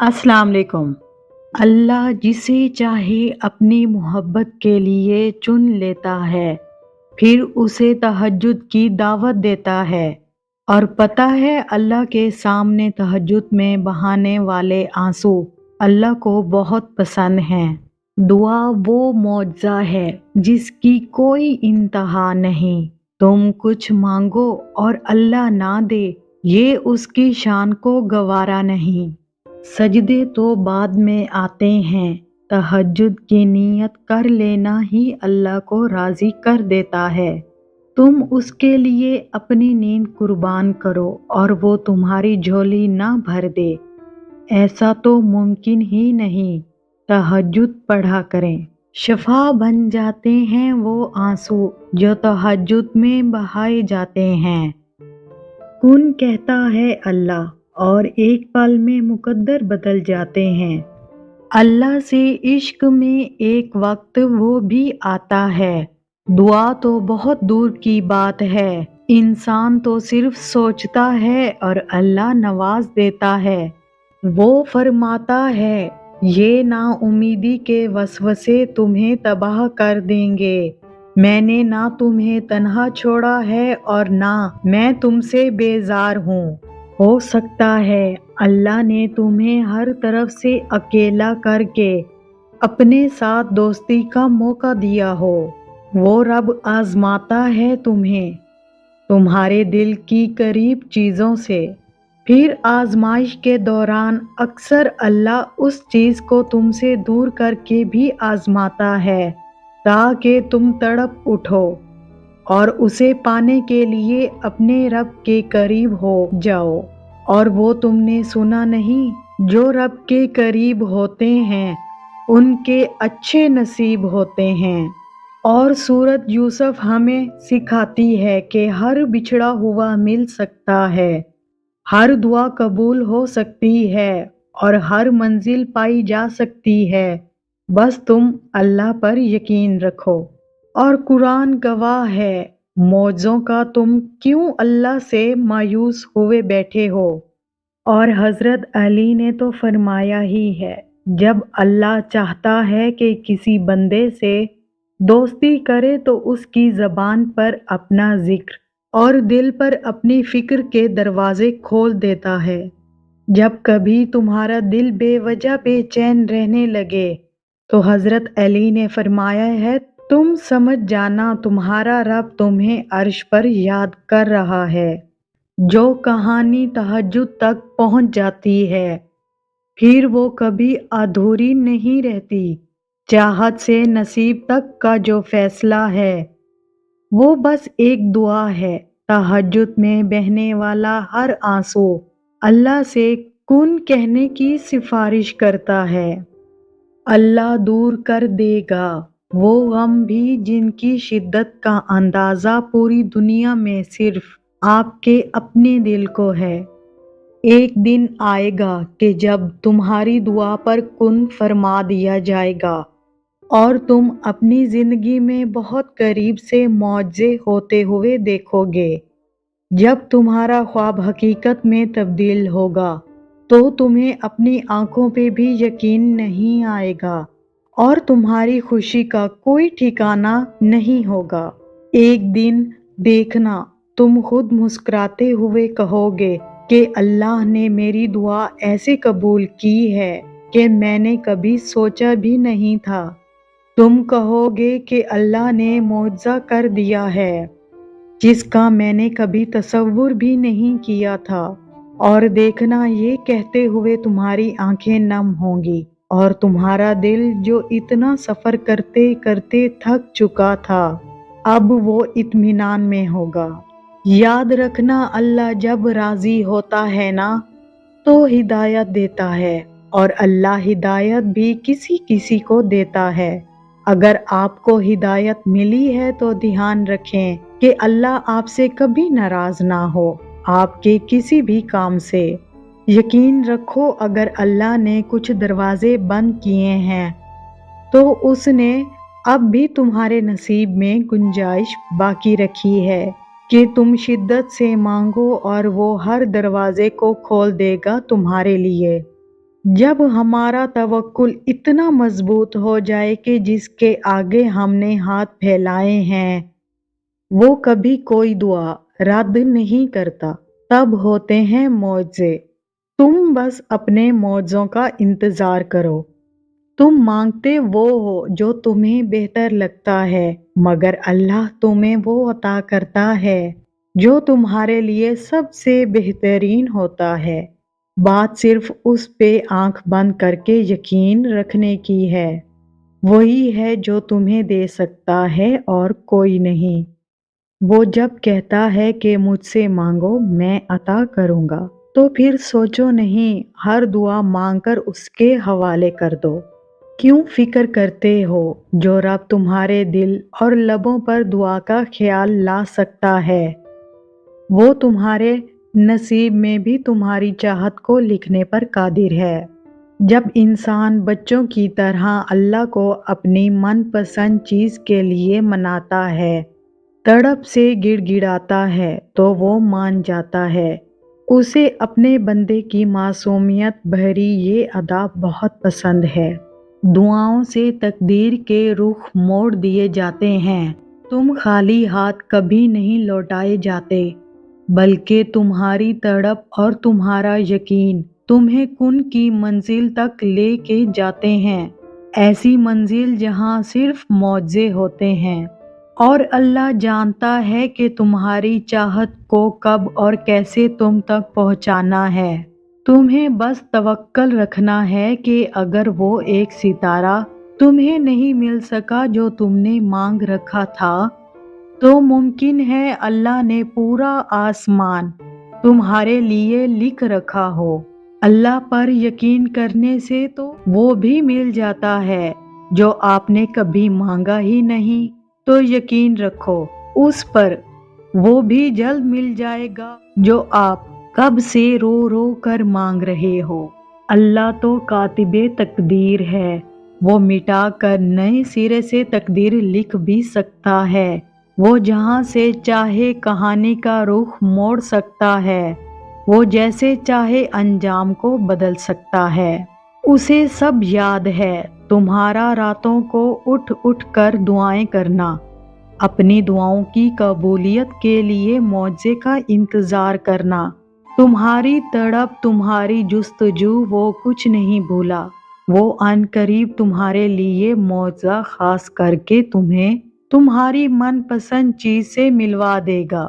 अस्सलाम वालेकुम। अल्लाह जिसे चाहे अपनी मोहब्बत के लिए चुन लेता है, फिर उसे तहज्जुद की दावत देता है। और पता है अल्लाह के सामने तहज्जुद में बहाने वाले आंसू अल्लाह को बहुत पसंद हैं। दुआ वो मौजज़ा है जिसकी कोई इंतहा नहीं। तुम कुछ मांगो और अल्लाह ना दे, ये उसकी शान को गवारा नहीं। सजदे तो बाद में आते हैं, तहज्जुद की नीयत कर लेना ही अल्लाह को राज़ी कर देता है। तुम उसके लिए अपनी नींद कुर्बान करो और वो तुम्हारी झोली ना भर दे, ऐसा तो मुमकिन ही नहीं। तहज्जुद पढ़ा करें, शफा बन जाते हैं वो आंसू जो तहज्जुद में बहाए जाते हैं। कुन कहता है अल्लाह और एक पल में मुकद्दर बदल जाते हैं। अल्लाह से इश्क में एक वक्त वो भी आता है। दुआ तो बहुत दूर की बात है, इंसान तो सिर्फ सोचता है और अल्लाह नवाज देता है। वो फरमाता है, ये नाउमीदी के वसवसे तुम्हें तबाह कर देंगे। मैंने ना तुम्हें तन्हा छोड़ा है और ना मैं तुमसे बेजार हूँ। हो सकता है अल्लाह ने तुम्हें हर तरफ से अकेला करके अपने साथ दोस्ती का मौका दिया हो। वो रब आजमाता है तुम्हें तुम्हारे दिल की करीब चीज़ों से। फिर आजमाइश के दौरान अक्सर अल्लाह उस चीज़ को तुमसे दूर करके भी आजमाता है ताकि तुम तड़प उठो और उसे पाने के लिए अपने रब के करीब हो जाओ। और वो तुमने सुना नहीं, जो रब के करीब होते हैं उनके अच्छे नसीब होते हैं। और सूरत यूसुफ हमें सिखाती है कि हर बिछड़ा हुआ मिल सकता है, हर दुआ कबूल हो सकती है और हर मंजिल पाई जा सकती है। बस तुम अल्लाह पर यकीन रखो। और कुरान गवाह है, मौजों का तुम क्यों अल्लाह से मायूस हुए बैठे हो। और हजरत अली ने तो फरमाया ही है, जब अल्लाह चाहता है कि किसी बंदे से दोस्ती करे तो उसकी ज़बान पर अपना जिक्र और दिल पर अपनी फिक्र के दरवाजे खोल देता है। जब कभी तुम्हारा दिल बेवजह बेचैन रहने लगे तो हजरत अली ने फरमाया है, तुम समझ जाना तुम्हारा रब तुम्हें अर्श पर याद कर रहा है। जो कहानी तहज्जुद तक पहुंच जाती है, फिर वो कभी अधूरी नहीं रहती। चाहत से नसीब तक का जो फैसला है, वो बस एक दुआ है। तहज्जुद में बहने वाला हर आंसू अल्लाह से कुन कहने की सिफारिश करता है। अल्लाह दूर कर देगा वो गम भी जिनकी शिद्दत का अंदाज़ा पूरी दुनिया में सिर्फ आपके अपने दिल को है। एक दिन आएगा कि जब तुम्हारी दुआ पर कुन फरमा दिया जाएगा और तुम अपनी जिंदगी में बहुत करीब से मौजे होते हुए देखोगे। जब तुम्हारा ख्वाब हकीकत में तब्दील होगा तो तुम्हें अपनी आंखों पे भी यकीन नहीं आएगा और तुम्हारी खुशी का कोई ठिकाना नहीं होगा। एक दिन देखना, तुम खुद मुस्कुराते हुए कहोगे कि अल्लाह ने मेरी दुआ ऐसे कबूल की है कि मैंने कभी सोचा भी नहीं था। तुम कहोगे कि अल्लाह ने मौजज़ा कर दिया है जिसका मैंने कभी तसव्वुर भी नहीं किया था। और देखना, ये कहते हुए तुम्हारी आंखें नम होंगी और तुम्हारा दिल जो इतना सफ़र करते करते थक चुका था, अब वो इत्मीनान में होगा। याद रखना, अल्लाह जब राज़ी होता है ना तो हिदायत देता है और अल्लाह हिदायत भी किसी किसी को देता है। अगर आपको हिदायत मिली है तो ध्यान रखें कि अल्लाह आपसे कभी नाराज ना हो आपके किसी भी काम से। यकीन रखो, अगर अल्लाह ने कुछ दरवाजे बंद किए हैं तो उसने अब भी तुम्हारे नसीब में गुंजाइश बाकी रखी है कि तुम शिद्दत से मांगो और वो हर दरवाजे को खोल देगा तुम्हारे लिए। जब हमारा तवक्कुल इतना मजबूत हो जाए कि जिसके आगे हमने हाथ फैलाए हैं वो कभी कोई दुआ रद्द नहीं करता, तब होते हैं मौजे। तुम बस अपने मौजों का इंतजार करो। तुम मांगते वो हो जो तुम्हें बेहतर लगता है, मगर अल्लाह तुम्हें वो अता करता है जो तुम्हारे लिए सबसे बेहतरीन होता है। बात सिर्फ उस पे आंख बंद करके यकीन रखने की है। वही है जो तुम्हें दे सकता है और कोई नहीं। वो जब कहता है कि मुझसे मांगो मैं अता करूंगा, तो फिर सोचो नहीं, हर दुआ मांगकर उसके हवाले कर दो। क्यों फिक्र करते हो? जो रब तुम्हारे दिल और लबों पर दुआ का ख्याल ला सकता है, वो तुम्हारे नसीब में भी तुम्हारी चाहत को लिखने पर कादिर है। जब इंसान बच्चों की तरह अल्लाह को अपनी मनपसंद चीज के लिए मनाता है, तड़प से गिड़गिड़ाता है, तो वो मान जाता है। उसे अपने बंदे की मासूमियत भरी ये अदा बहुत पसंद है। दुआओं से तकदीर के रुख मोड़ दिए जाते हैं। तुम खाली हाथ कभी नहीं लौटाए जाते, बल्कि तुम्हारी तड़प और तुम्हारा यकीन तुम्हें कुन की मंजिल तक लेके जाते हैं। ऐसी मंजिल जहां सिर्फ मौजे होते हैं। और अल्लाह जानता है कि तुम्हारी चाहत को कब और कैसे तुम तक पहुंचाना है। तुम्हें बस तवक्कल रखना है कि अगर वो एक सितारा तुम्हें नहीं मिल सका जो तुमने मांग रखा था, तो मुमकिन है अल्लाह ने पूरा आसमान तुम्हारे लिए लिख रखा हो। अल्लाह पर यकीन करने से तो वो भी मिल जाता है जो आपने कभी मांगा ही नहीं। तो यकीन रखो उस पर, वो भी जल्द मिल जाएगा जो आप कब से रो रो कर मांग रहे हो। अल्लाह तो कातिबे तकदीर है, वो मिटा कर नए सिरे से तकदीर लिख भी सकता है। वो जहां से चाहे कहानी का रुख मोड़ सकता है, वो जैसे चाहे अंजाम को बदल सकता है। उसे सब याद है। तुम्हारा रातों को उठ उठ कर दुआएं करना, अपनी दुआओं की कबूलियत के लिए मौजे का इंतजार करना, तुम्हारी तड़प तुम्हारी जुस्तजू वो कुछ नहीं भूला। वो अनकरीब तुम्हारे लिए मौजा खास करके तुम्हें तुम्हारी मनपसंद चीज से मिलवा देगा।